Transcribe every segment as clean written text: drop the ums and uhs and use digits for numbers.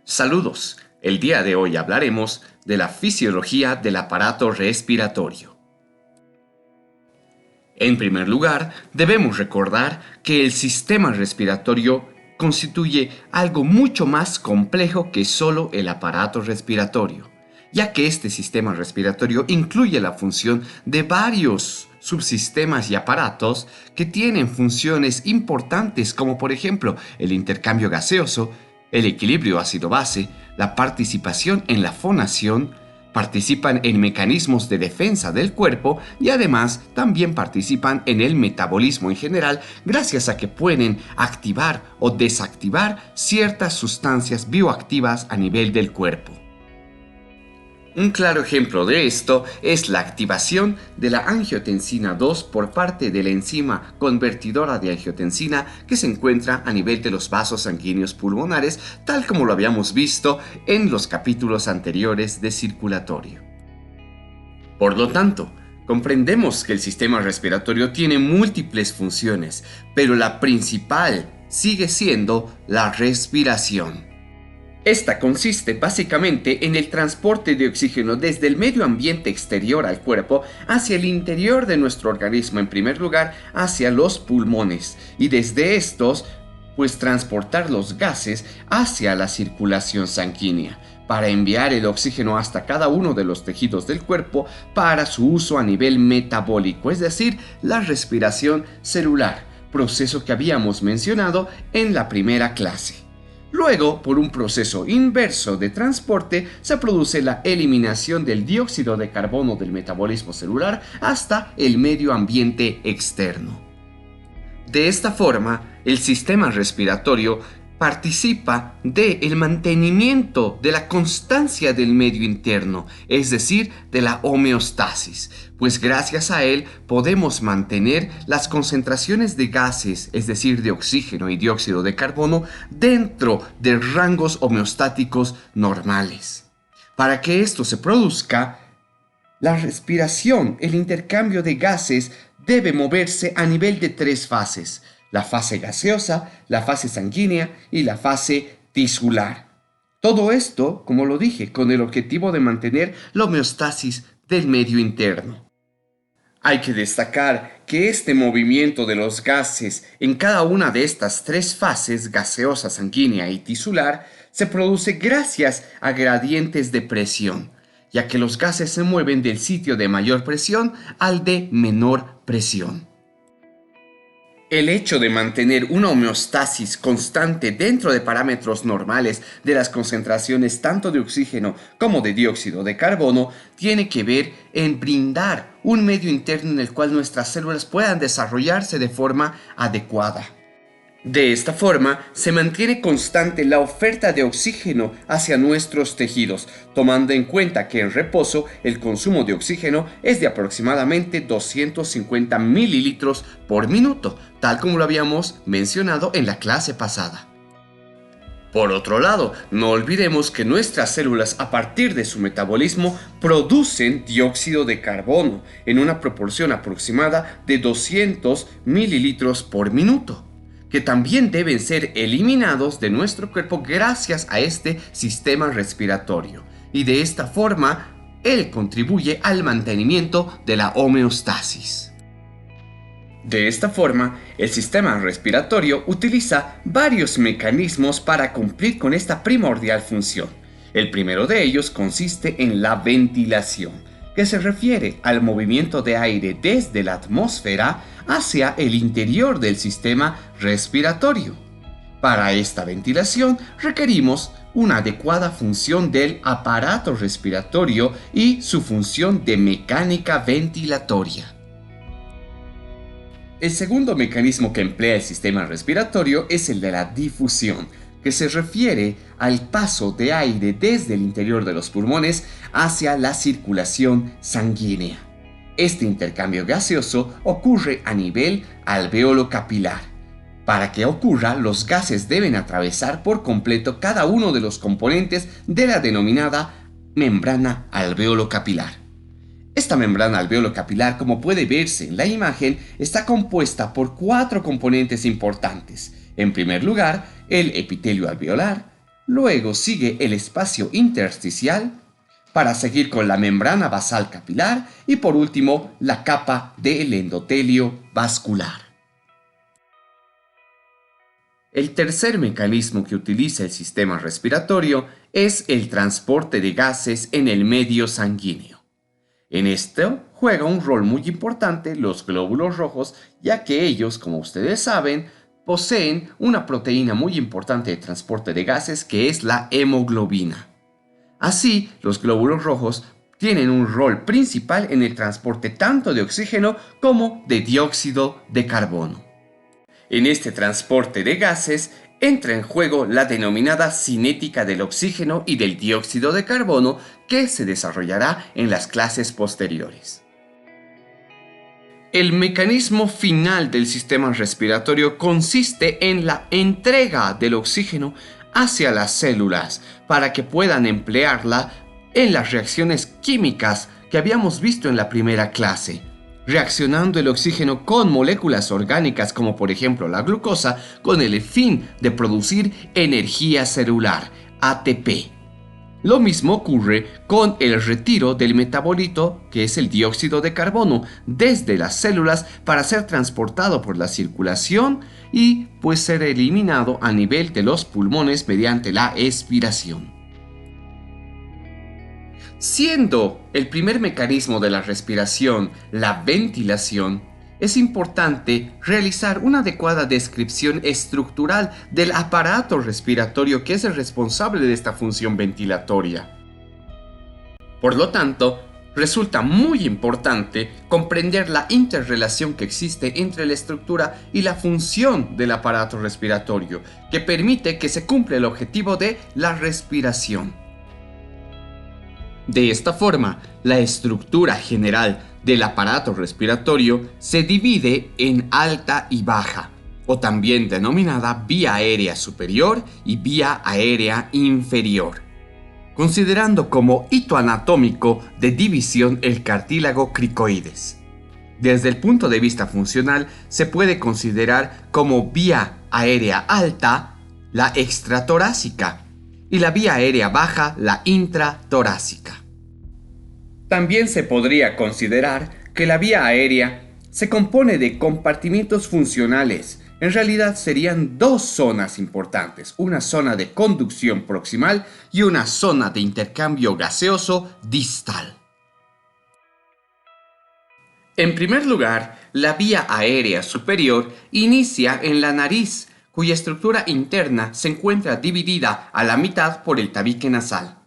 Saludos. El día de hoy hablaremos de la fisiología del aparato respiratorio. En primer lugar, debemos recordar que el sistema respiratorio constituye algo mucho más complejo que solo el aparato respiratorio, ya que este sistema respiratorio incluye la función de varios subsistemas y aparatos que tienen funciones importantes como por ejemplo el intercambio gaseoso, el equilibrio ácido-base, la participación en la fonación, participan en mecanismos de defensa del cuerpo y además también participan en el metabolismo en general gracias a que pueden activar o desactivar ciertas sustancias bioactivas a nivel del cuerpo. Un claro ejemplo de esto es la activación de la angiotensina 2 por parte de la enzima convertidora de angiotensina que se encuentra a nivel de los vasos sanguíneos pulmonares, tal como lo habíamos visto en los capítulos anteriores de circulatorio. Por lo tanto, comprendemos que el sistema respiratorio tiene múltiples funciones, pero la principal sigue siendo la respiración. Esta consiste básicamente en el transporte de oxígeno desde el medio ambiente exterior al cuerpo hacia el interior de nuestro organismo, en primer lugar hacia los pulmones, y desde estos, transportar los gases hacia la circulación sanguínea, para enviar el oxígeno hasta cada uno de los tejidos del cuerpo para su uso a nivel metabólico, es decir, la respiración celular, proceso que habíamos mencionado en la primera clase. Luego, por un proceso inverso de transporte, se produce la eliminación del dióxido de carbono del metabolismo celular hasta el medio ambiente externo. De esta forma, el sistema respiratorio participa del mantenimiento de la constancia del medio interno, es decir, de la homeostasis, pues gracias a él podemos mantener las concentraciones de gases, es decir, de oxígeno y dióxido de carbono, dentro de rangos homeostáticos normales. Para que esto se produzca, la respiración, el intercambio de gases, debe moverse a nivel de 3 fases: la fase gaseosa, la fase sanguínea y la fase tisular. Todo esto, como lo dije, con el objetivo de mantener la homeostasis del medio interno. Hay que destacar que este movimiento de los gases en cada una de estas 3 fases, gaseosa, sanguínea y tisular, se produce gracias a gradientes de presión, ya que los gases se mueven del sitio de mayor presión al de menor presión. El hecho de mantener una homeostasis constante dentro de parámetros normales de las concentraciones tanto de oxígeno como de dióxido de carbono tiene que ver en brindar un medio interno en el cual nuestras células puedan desarrollarse de forma adecuada. De esta forma, se mantiene constante la oferta de oxígeno hacia nuestros tejidos, tomando en cuenta que en reposo el consumo de oxígeno es de aproximadamente 250 mililitros por minuto, tal como lo habíamos mencionado en la clase pasada. Por otro lado, no olvidemos que nuestras células, a partir de su metabolismo, producen dióxido de carbono en una proporción aproximada de 200 mililitros por minuto, que también deben ser eliminados de nuestro cuerpo gracias a este sistema respiratorio. Y de esta forma, él contribuye al mantenimiento de la homeostasis. De esta forma, el sistema respiratorio utiliza varios mecanismos para cumplir con esta primordial función. El primero de ellos consiste en la ventilación, que se refiere al movimiento de aire desde la atmósfera hacia el interior del sistema respiratorio. Para esta ventilación requerimos una adecuada función del aparato respiratorio y su función de mecánica ventilatoria. El segundo mecanismo que emplea el sistema respiratorio es el de la difusión, que se refiere al paso de aire desde el interior de los pulmones hacia la circulación sanguínea. Este intercambio gaseoso ocurre a nivel alveolo capilar. Para que ocurra, los gases deben atravesar por completo cada uno de los componentes de la denominada membrana alveolo capilar. Esta membrana alveolo capilar, como puede verse en la imagen, está compuesta por 4 componentes importantes. En primer lugar, el epitelio alveolar, luego sigue el espacio intersticial, para seguir con la membrana basal capilar y por último la capa del endotelio vascular. El tercer mecanismo que utiliza el sistema respiratorio es el transporte de gases en el medio sanguíneo. En esto juega un rol muy importante los glóbulos rojos, ya que ellos, como ustedes saben, poseen una proteína muy importante de transporte de gases que es la hemoglobina. Así, los glóbulos rojos tienen un rol principal en el transporte tanto de oxígeno como de dióxido de carbono. En este transporte de gases entra en juego la denominada cinética del oxígeno y del dióxido de carbono que se desarrollará en las clases posteriores. El mecanismo final del sistema respiratorio consiste en la entrega del oxígeno hacia las células para que puedan emplearla en las reacciones químicas que habíamos visto en la primera clase, reaccionando el oxígeno con moléculas orgánicas como por ejemplo la glucosa con el fin de producir energía celular, ATP. Lo mismo ocurre con el retiro del metabolito, que es el dióxido de carbono, desde las células para ser transportado por la circulación y pues ser eliminado a nivel de los pulmones mediante la expiración. Siendo el primer mecanismo de la respiración la ventilación, es importante realizar una adecuada descripción estructural del aparato respiratorio que es el responsable de esta función ventilatoria. Por lo tanto, resulta muy importante comprender la interrelación que existe entre la estructura y la función del aparato respiratorio, que permite que se cumpla el objetivo de la respiración. De esta forma, la estructura general del aparato respiratorio se divide en alta y baja, o también denominada vía aérea superior y vía aérea inferior, considerando como hito anatómico de división el cartílago cricoides. Desde el punto de vista funcional, se puede considerar como vía aérea alta la extratorácica y la vía aérea baja la intratorácica. También se podría considerar que la vía aérea se compone de compartimientos funcionales. En realidad serían dos zonas importantes, una zona de conducción proximal y una zona de intercambio gaseoso distal. En primer lugar, la vía aérea superior inicia en la nariz, cuya estructura interna se encuentra dividida a la mitad por el tabique nasal.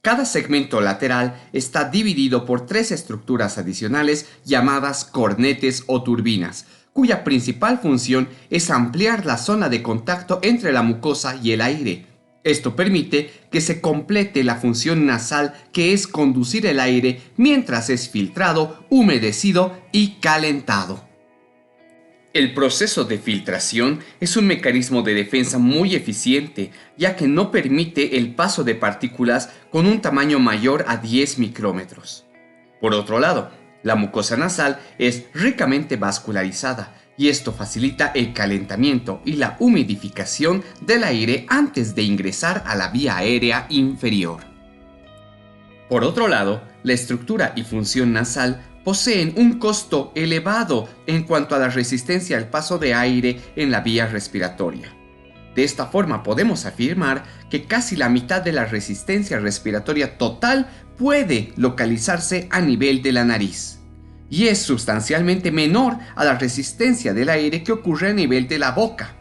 Cada segmento lateral está dividido por tres estructuras adicionales llamadas cornetes o turbinas, cuya principal función es ampliar la zona de contacto entre la mucosa y el aire. Esto permite que se complete la función nasal, que es conducir el aire mientras es filtrado, humedecido y calentado. El proceso de filtración es un mecanismo de defensa muy eficiente, ya que no permite el paso de partículas con un tamaño mayor a 10 micrómetros. Por otro lado, la mucosa nasal es ricamente vascularizada y esto facilita el calentamiento y la humidificación del aire antes de ingresar a la vía aérea inferior. Por otro lado, la estructura y función nasal poseen un costo elevado en cuanto a la resistencia al paso de aire en la vía respiratoria. De esta forma podemos afirmar que casi la mitad de la resistencia respiratoria total puede localizarse a nivel de la nariz, y es sustancialmente menor a la resistencia del aire que ocurre a nivel de la boca.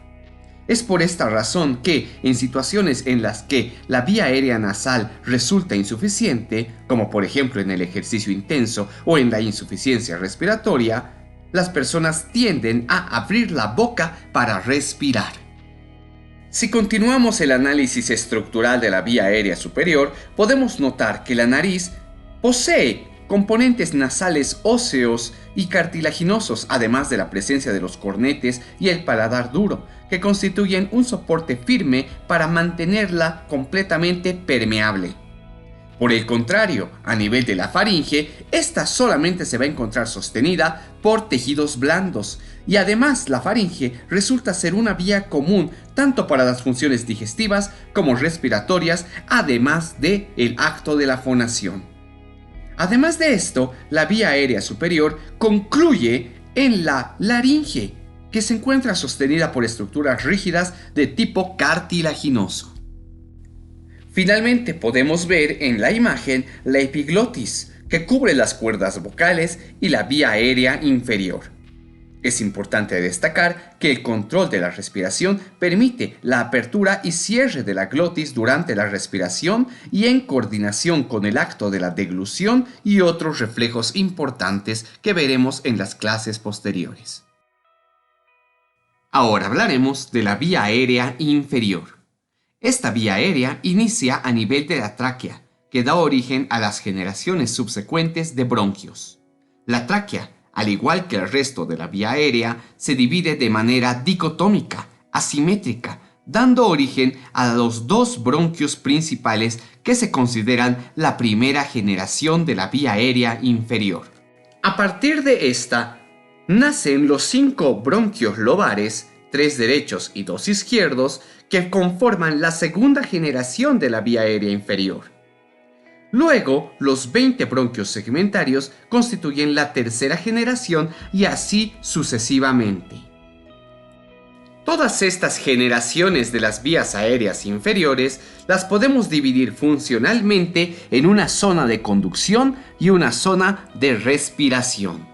Es por esta razón que, en situaciones en las que la vía aérea nasal resulta insuficiente, como por ejemplo en el ejercicio intenso o en la insuficiencia respiratoria, las personas tienden a abrir la boca para respirar. Si continuamos el análisis estructural de la vía aérea superior, podemos notar que la nariz posee componentes nasales óseos y cartilaginosos, además de la presencia de los cornetes y el paladar duro, que constituyen un soporte firme para mantenerla completamente permeable. Por el contrario, a nivel de la faringe, esta solamente se va a encontrar sostenida por tejidos blandos, y además la faringe resulta ser una vía común tanto para las funciones digestivas como respiratorias, además de el acto de la fonación. Además de esto, la vía aérea superior concluye en la laringe, que se encuentra sostenida por estructuras rígidas de tipo cartilaginoso. Finalmente podemos ver en la imagen la epiglotis, que cubre las cuerdas vocales y la vía aérea inferior. Es importante destacar que el control de la respiración permite la apertura y cierre de la glotis durante la respiración y en coordinación con el acto de la deglución y otros reflejos importantes que veremos en las clases posteriores. Ahora hablaremos de la vía aérea inferior. Esta vía aérea inicia a nivel de la tráquea, que da origen a las generaciones subsecuentes de bronquios. La tráquea, al igual que el resto de la vía aérea, se divide de manera dicotómica, asimétrica, dando origen a los dos bronquios principales que se consideran la primera generación de la vía aérea inferior. A partir de esta, nacen los 5 bronquios lobares, 3 derechos y 2 izquierdos, que conforman la segunda generación de la vía aérea inferior. Luego, los 20 bronquios segmentarios constituyen la tercera generación y así sucesivamente. Todas estas generaciones de las vías aéreas inferiores las podemos dividir funcionalmente en una zona de conducción y una zona de respiración.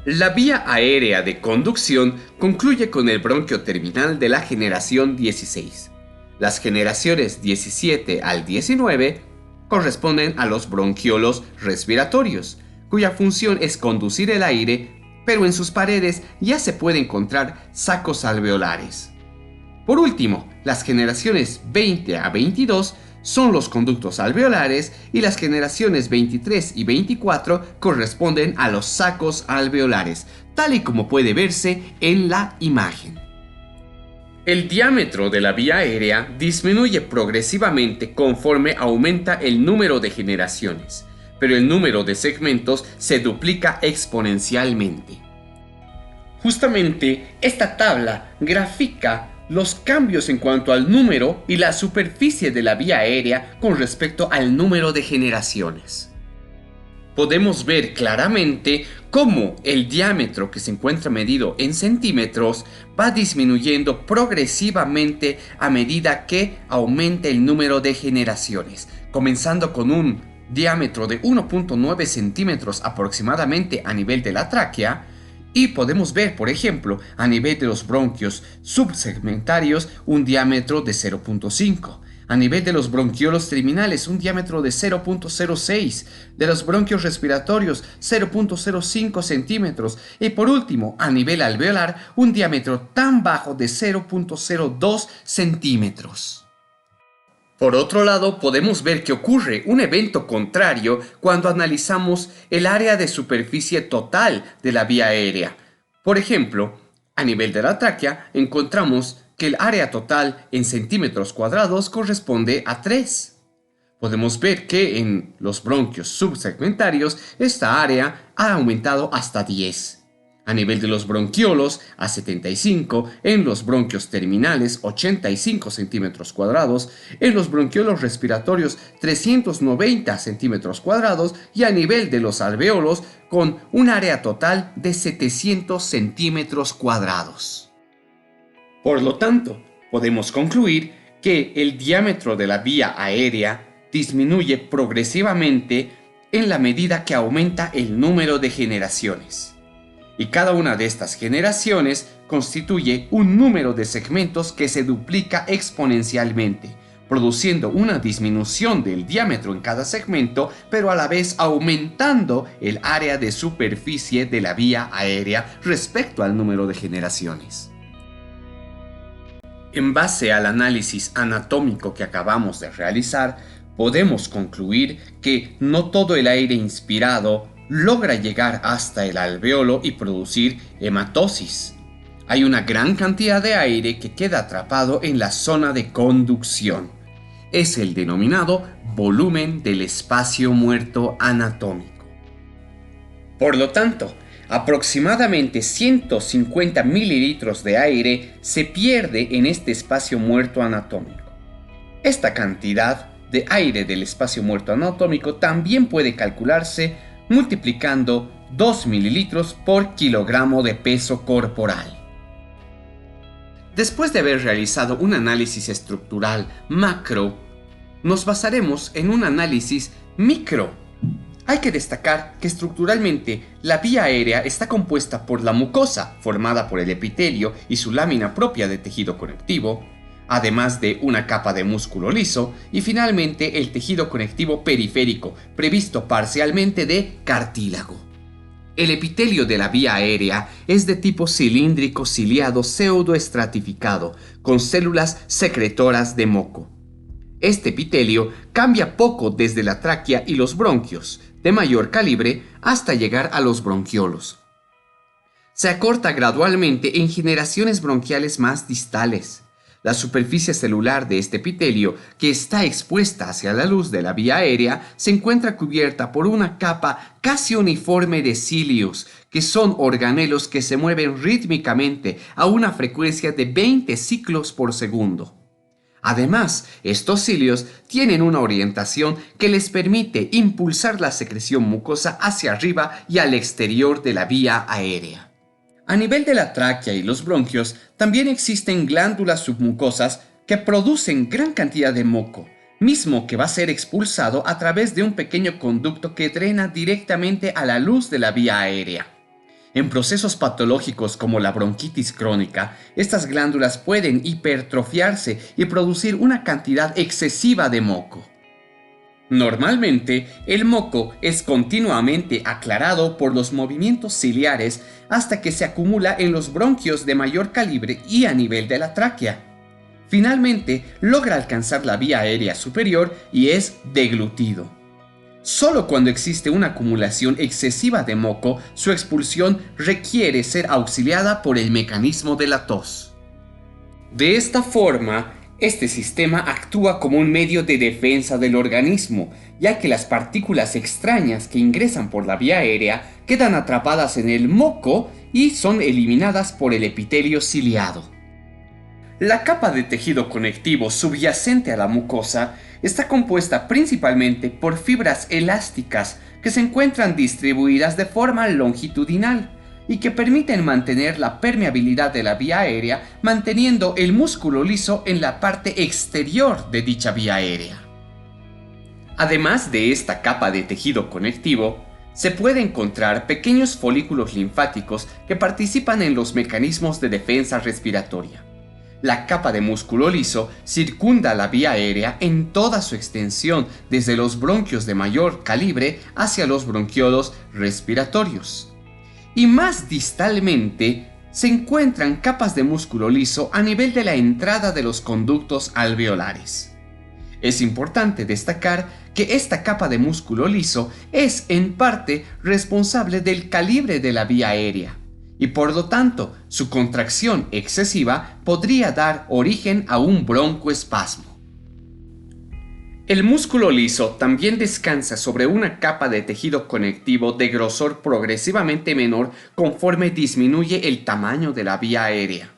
La vía aérea de conducción concluye con el bronquio terminal de la generación 16. Las generaciones 17 al 19 corresponden a los bronquiolos respiratorios, cuya función es conducir el aire, pero en sus paredes ya se puede encontrar sacos alveolares. Por último, las generaciones 20 a 22 son los conductos alveolares y las generaciones 23 y 24 corresponden a los sacos alveolares, tal y como puede verse en la imagen. El diámetro de la vía aérea disminuye progresivamente conforme aumenta el número de generaciones, pero el número de segmentos se duplica exponencialmente. Justamente esta tabla grafica los cambios en cuanto al número y la superficie de la vía aérea con respecto al número de generaciones. Podemos ver claramente cómo el diámetro, que se encuentra medido en centímetros, va disminuyendo progresivamente a medida que aumenta el número de generaciones, comenzando con un diámetro de 1.9 centímetros aproximadamente a nivel de la tráquea. Y podemos ver, por ejemplo, a nivel de los bronquios subsegmentarios un diámetro de 0.5, a nivel de los bronquiolos terminales un diámetro de 0.06, de los bronquios respiratorios 0.05 centímetros y por último, a nivel alveolar un diámetro tan bajo de 0.02 centímetros. Por otro lado, podemos ver que ocurre un evento contrario cuando analizamos el área de superficie total de la vía aérea. Por ejemplo, a nivel de la tráquea encontramos que el área total en centímetros cuadrados corresponde a 3. Podemos ver que en los bronquios subsegmentarios esta área ha aumentado hasta 10. A nivel de los bronquiolos a 75, en los bronquios terminales 85 centímetros cuadrados, en los bronquiolos respiratorios 390 centímetros cuadrados y a nivel de los alveolos con un área total de 700 centímetros cuadrados. Por lo tanto, podemos concluir que el diámetro de la vía aérea disminuye progresivamente en la medida que aumenta el número de generaciones. Y cada una de estas generaciones constituye un número de segmentos que se duplica exponencialmente, produciendo una disminución del diámetro en cada segmento, pero a la vez aumentando el área de superficie de la vía aérea respecto al número de generaciones. En base al análisis anatómico que acabamos de realizar, podemos concluir que no todo el aire inspirado logra llegar hasta el alveolo y producir hematosis. Hay una gran cantidad de aire que queda atrapado en la zona de conducción. es el denominado volumen del espacio muerto anatómico. Por lo tanto, aproximadamente 150 mililitros de aire se pierde en este espacio muerto anatómico. Esta cantidad de aire del espacio muerto anatómico también puede calcularse multiplicando 2 mililitros por kilogramo de peso corporal. Después de haber realizado un análisis estructural macro, nos basaremos en un análisis micro. Hay que destacar que estructuralmente la vía aérea está compuesta por la mucosa, formada por el epitelio y su lámina propia de tejido conectivo, además de una capa de músculo liso y finalmente el tejido conectivo periférico, previsto parcialmente de cartílago. El epitelio de la vía aérea es de tipo cilíndrico ciliado pseudoestratificado, con células secretoras de moco. Este epitelio cambia poco desde la tráquea y los bronquios, de mayor calibre, hasta llegar a los bronquiolos. Se acorta gradualmente en generaciones bronquiales más distales. La superficie celular de este epitelio, que está expuesta hacia la luz de la vía aérea, se encuentra cubierta por una capa casi uniforme de cilios, que son organelos que se mueven rítmicamente a una frecuencia de 20 ciclos por segundo. Además, estos cilios tienen una orientación que les permite impulsar la secreción mucosa hacia arriba y al exterior de la vía aérea. A nivel de la tráquea y los bronquios, también existen glándulas submucosas que producen gran cantidad de moco, mismo que va a ser expulsado a través de un pequeño conducto que drena directamente a la luz de la vía aérea. En procesos patológicos como la bronquitis crónica, estas glándulas pueden hipertrofiarse y producir una cantidad excesiva de moco. Normalmente, el moco es continuamente aclarado por los movimientos ciliares hasta que se acumula en los bronquios de mayor calibre y a nivel de la tráquea. Finalmente, logra alcanzar la vía aérea superior y es deglutido. Solo cuando existe una acumulación excesiva de moco, su expulsión requiere ser auxiliada por el mecanismo de la tos. De esta forma, este sistema actúa como un medio de defensa del organismo, ya que las partículas extrañas que ingresan por la vía aérea quedan atrapadas en el moco y son eliminadas por el epitelio ciliado. La capa de tejido conectivo subyacente a la mucosa está compuesta principalmente por fibras elásticas que se encuentran distribuidas de forma longitudinal y que permiten mantener la permeabilidad de la vía aérea, manteniendo el músculo liso en la parte exterior de dicha vía aérea. Además de esta capa de tejido conectivo, se puede encontrar pequeños folículos linfáticos que participan en los mecanismos de defensa respiratoria. La capa de músculo liso circunda la vía aérea en toda su extensión, desde los bronquios de mayor calibre hacia los bronquiolos respiratorios. Y más distalmente se encuentran capas de músculo liso a nivel de la entrada de los conductos alveolares. Es importante destacar que esta capa de músculo liso es en parte responsable del calibre de la vía aérea, y por lo tanto su contracción excesiva podría dar origen a un broncoespasmo. El músculo liso también descansa sobre una capa de tejido conectivo de grosor progresivamente menor conforme disminuye el tamaño de la vía aérea.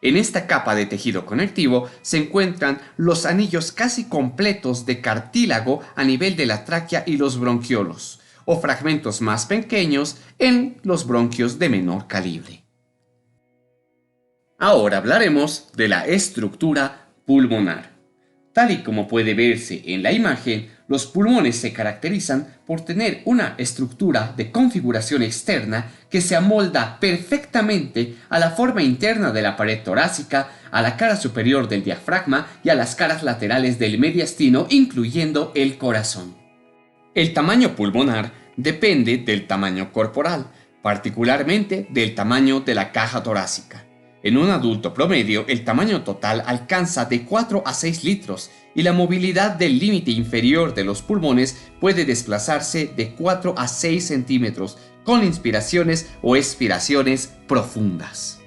En esta capa de tejido conectivo se encuentran los anillos casi completos de cartílago a nivel de la tráquea y los bronquiolos, o fragmentos más pequeños en los bronquios de menor calibre. Ahora hablaremos de la estructura pulmonar. Tal y como puede verse en la imagen, los pulmones se caracterizan por tener una estructura de configuración externa que se amolda perfectamente a la forma interna de la pared torácica, a la cara superior del diafragma y a las caras laterales del mediastino, incluyendo el corazón. El tamaño pulmonar depende del tamaño corporal, particularmente del tamaño de la caja torácica. En un adulto promedio, el tamaño total alcanza de 4 a 6 litros y la movilidad del límite inferior de los pulmones puede desplazarse de 4 a 6 centímetros con inspiraciones o expiraciones profundas.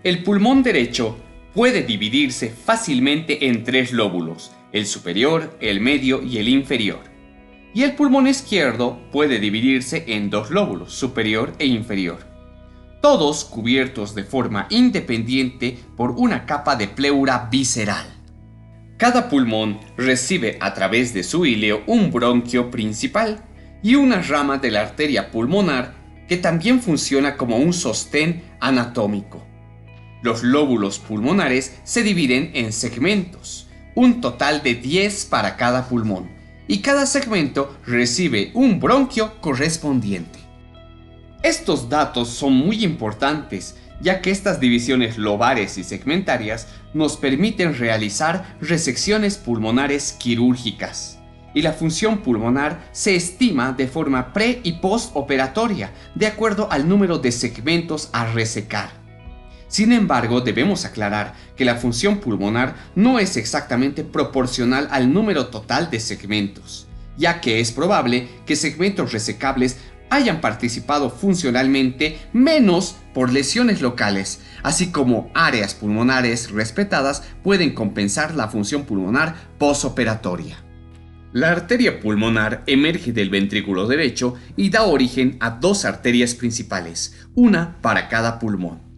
El pulmón derecho puede dividirse fácilmente en tres lóbulos, el superior, el medio y el inferior. Y el pulmón izquierdo puede dividirse en dos lóbulos, superior e inferior, todos cubiertos de forma independiente por una capa de pleura visceral. Cada pulmón recibe a través de su íleo un bronquio principal y una rama de la arteria pulmonar que también funciona como un sostén anatómico. Los lóbulos pulmonares se dividen en segmentos, un total de 10 para cada pulmón, y cada segmento recibe un bronquio correspondiente. Estos datos son muy importantes, ya que estas divisiones lobares y segmentarias nos permiten realizar resecciones pulmonares quirúrgicas, y la función pulmonar se estima de forma pre- y postoperatoria, de acuerdo al número de segmentos a resecar. Sin embargo, debemos aclarar que la función pulmonar no es exactamente proporcional al número total de segmentos, ya que es probable que segmentos resecables hayan participado funcionalmente menos por lesiones locales, así como áreas pulmonares respetadas pueden compensar la función pulmonar posoperatoria. La arteria pulmonar emerge del ventrículo derecho y da origen a dos arterias principales, una para cada pulmón.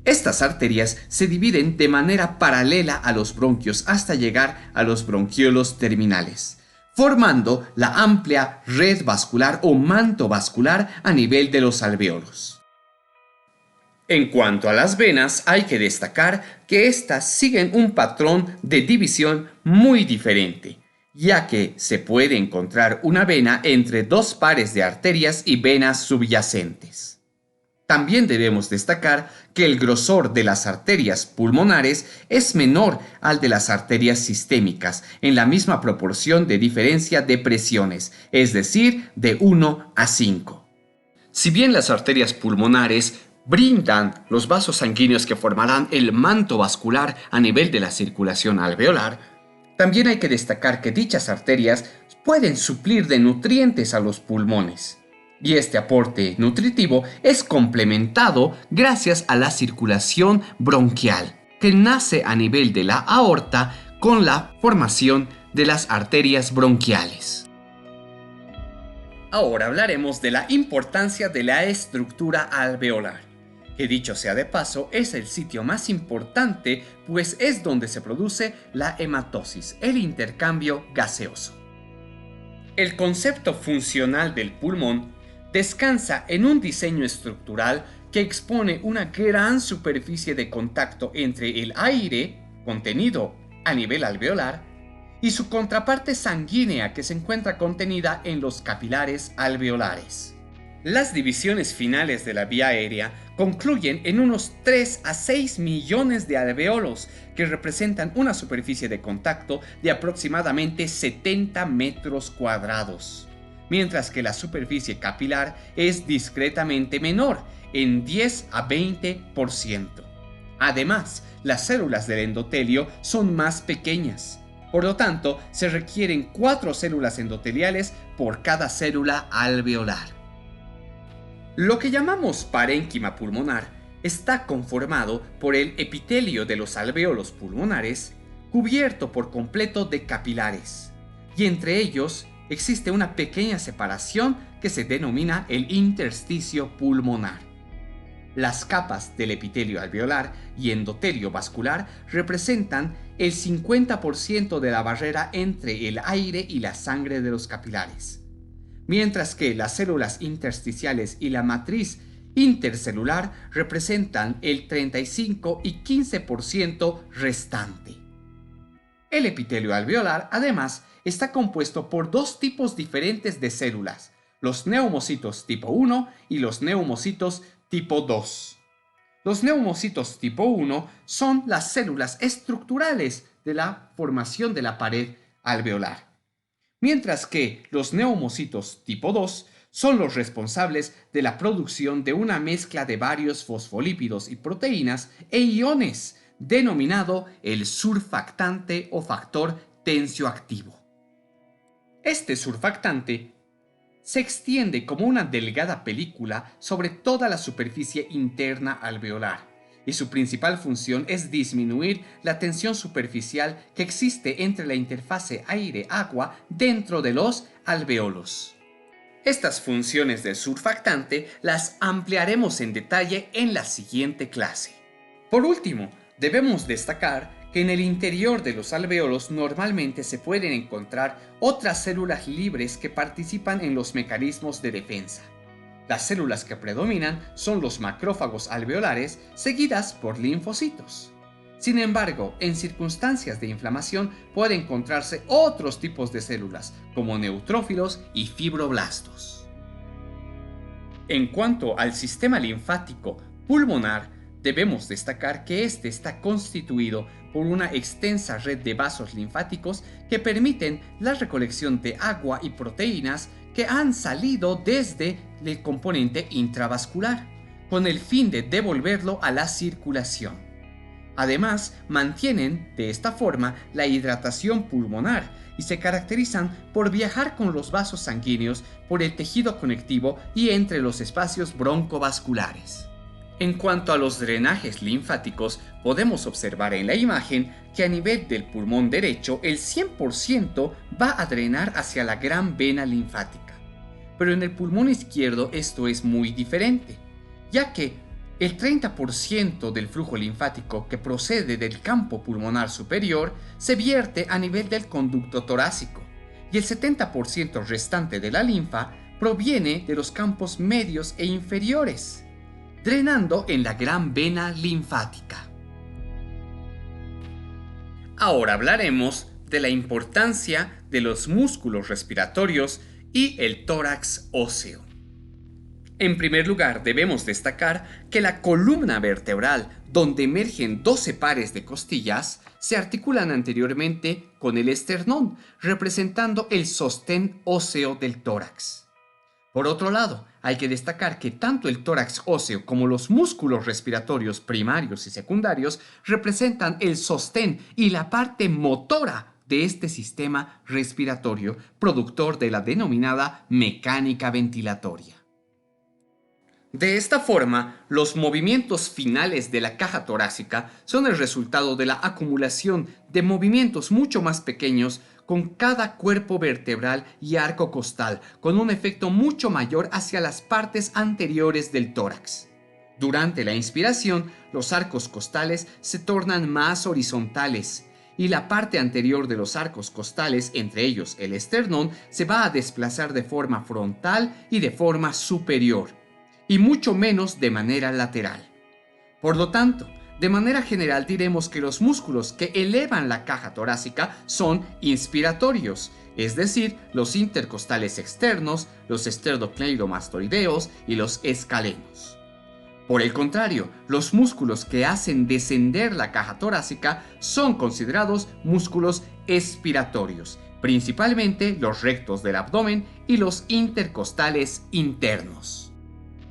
Estas arterias se dividen de manera paralela a los bronquios hasta llegar a los bronquiolos terminales, formando la amplia red vascular o manto vascular a nivel de los alvéolos. En cuanto a las venas, hay que destacar que éstas siguen un patrón de división muy diferente, ya que se puede encontrar una vena entre dos pares de arterias y venas subyacentes. También debemos destacar que el grosor de las arterias pulmonares es menor al de las arterias sistémicas, en la misma proporción de diferencia de presiones, es decir, de 1 a 5. Si bien las arterias pulmonares brindan los vasos sanguíneos que formarán el manto vascular a nivel de la circulación alveolar, también hay que destacar que dichas arterias pueden suplir de nutrientes a los pulmones. Y este aporte nutritivo es complementado gracias a la circulación bronquial, que nace a nivel de la aorta con la formación de las arterias bronquiales. Ahora hablaremos de la importancia de la estructura alveolar, que dicho sea de paso es el sitio más importante, pues es donde se produce la hematosis, el intercambio gaseoso. El concepto funcional del pulmón descansa en un diseño estructural que expone una gran superficie de contacto entre el aire contenido a nivel alveolar y su contraparte sanguínea que se encuentra contenida en los capilares alveolares. Las divisiones finales de la vía aérea concluyen en unos 3 a 6 millones de alveolos que representan una superficie de contacto de aproximadamente 70 metros cuadrados, mientras que la superficie capilar es discretamente menor, en 10 a 20%. Además, las células del endotelio son más pequeñas. Por lo tanto, se requieren 4 células endoteliales por cada célula alveolar. Lo que llamamos parénquima pulmonar está conformado por el epitelio de los alvéolos pulmonares, cubierto por completo de capilares, y entre ellos existe una pequeña separación que se denomina el intersticio pulmonar. Las capas del epitelio alveolar y endotelio vascular representan el 50% de la barrera entre el aire y la sangre de los capilares, mientras que las células intersticiales y la matriz intercelular representan el 35 y 15% restante. El epitelio alveolar, además, está compuesto por dos tipos diferentes de células, los neumocitos tipo 1 y los neumocitos tipo 2. Los neumocitos tipo 1 son las células estructurales de la formación de la pared alveolar, mientras que los neumocitos tipo 2 son los responsables de la producción de una mezcla de varios fosfolípidos y proteínas e iones, denominado el surfactante o factor tensioactivo. Este surfactante se extiende como una delgada película sobre toda la superficie interna alveolar y su principal función es disminuir la tensión superficial que existe entre la interfase aire-agua dentro de los alvéolos. Estas funciones del surfactante las ampliaremos en detalle en la siguiente clase. Por último, debemos destacar que en el interior de los alvéolos normalmente se pueden encontrar otras células libres que participan en los mecanismos de defensa. Las células que predominan son los macrófagos alveolares, seguidas por linfocitos. Sin embargo, en circunstancias de inflamación puede encontrarse otros tipos de células, como neutrófilos y fibroblastos. En cuanto al sistema linfático pulmonar, debemos destacar que este está constituido por una extensa red de vasos linfáticos que permiten la recolección de agua y proteínas que han salido desde el componente intravascular, con el fin de devolverlo a la circulación. Además, mantienen de esta forma la hidratación pulmonar y se caracterizan por viajar con los vasos sanguíneos por el tejido conectivo y entre los espacios broncovasculares. En cuanto a los drenajes linfáticos, podemos observar en la imagen que a nivel del pulmón derecho el 100% va a drenar hacia la gran vena linfática. Pero en el pulmón izquierdo esto es muy diferente, ya que el 30% del flujo linfático que procede del campo pulmonar superior se vierte a nivel del conducto torácico y el 70% restante de la linfa proviene de los campos medios e inferiores, drenando en la gran vena linfática. Ahora hablaremos de la importancia de los músculos respiratorios y el tórax óseo. En primer lugar, debemos destacar que la columna vertebral, donde emergen 12 pares de costillas, se articulan anteriormente con el esternón, representando el sostén óseo del tórax. Por otro lado, hay que destacar que tanto el tórax óseo como los músculos respiratorios primarios y secundarios representan el sostén y la parte motora de este sistema respiratorio, productor de la denominada mecánica ventilatoria. De esta forma, los movimientos finales de la caja torácica son el resultado de la acumulación de movimientos mucho más pequeños con cada cuerpo vertebral y arco costal, con un efecto mucho mayor hacia las partes anteriores del tórax. Durante la inspiración, los arcos costales se tornan más horizontales y la parte anterior de los arcos costales, entre ellos el esternón, se va a desplazar de forma frontal y de forma superior, y mucho menos de manera lateral. Por lo tanto, de manera general diremos que los músculos que elevan la caja torácica son inspiratorios, es decir, los intercostales externos, los esternocleidomastoideos y los escalenos. Por el contrario, los músculos que hacen descender la caja torácica son considerados músculos expiratorios, principalmente los rectos del abdomen y los intercostales internos.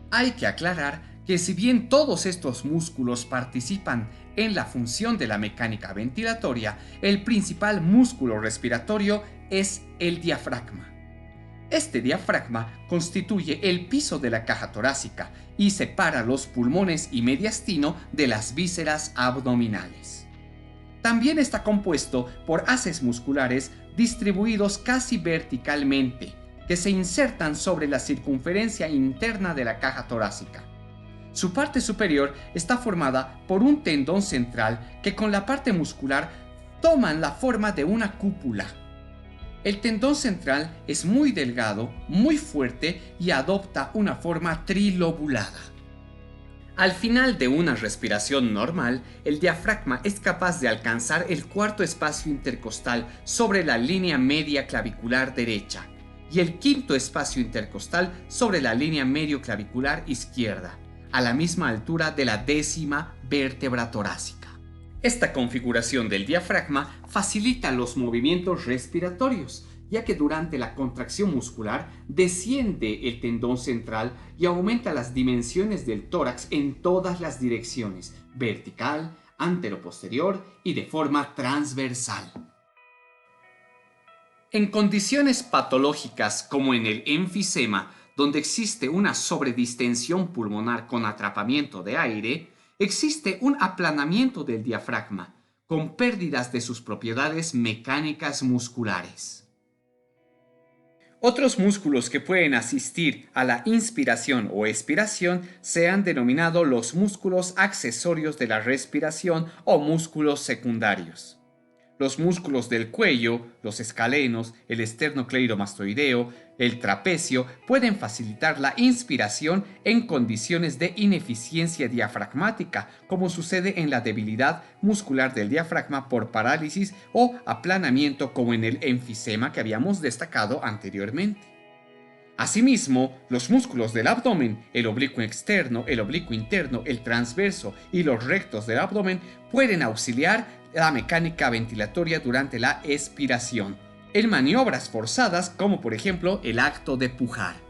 Hay que aclarar que si bien todos estos músculos participan en la función de la mecánica ventilatoria, el principal músculo respiratorio es el diafragma. Este diafragma constituye el piso de la caja torácica y separa los pulmones y mediastino de las vísceras abdominales. También está compuesto por haces musculares distribuidos casi verticalmente, que se insertan sobre la circunferencia interna de la caja torácica. Su parte superior está formada por un tendón central que con la parte muscular toman la forma de una cúpula. El tendón central es muy delgado, muy fuerte y adopta una forma trilobulada. Al final de una respiración normal, el diafragma es capaz de alcanzar el cuarto espacio intercostal sobre la línea media clavicular derecha y el quinto espacio intercostal sobre la línea medio clavicular izquierda, a la misma altura de la 10ª vértebra torácica. Esta configuración del diafragma facilita los movimientos respiratorios, ya que durante la contracción muscular desciende el tendón central y aumenta las dimensiones del tórax en todas las direcciones, vertical, anteroposterior y de forma transversal. En condiciones patológicas como en el enfisema, donde existe una sobredistensión pulmonar con atrapamiento de aire, existe un aplanamiento del diafragma, con pérdidas de sus propiedades mecánicas musculares. Otros músculos que pueden asistir a la inspiración o expiración se han denominado los músculos accesorios de la respiración o músculos secundarios. Los músculos del cuello, los escalenos, el esternocleidomastoideo, el trapecio pueden facilitar la inspiración en condiciones de ineficiencia diafragmática, como sucede en la debilidad muscular del diafragma por parálisis o aplanamiento, como en el enfisema que habíamos destacado anteriormente. Asimismo, los músculos del abdomen, el oblicuo externo, el oblicuo interno, el transverso y los rectos del abdomen pueden auxiliar la mecánica ventilatoria durante la expiración, en maniobras forzadas como por ejemplo el acto de pujar.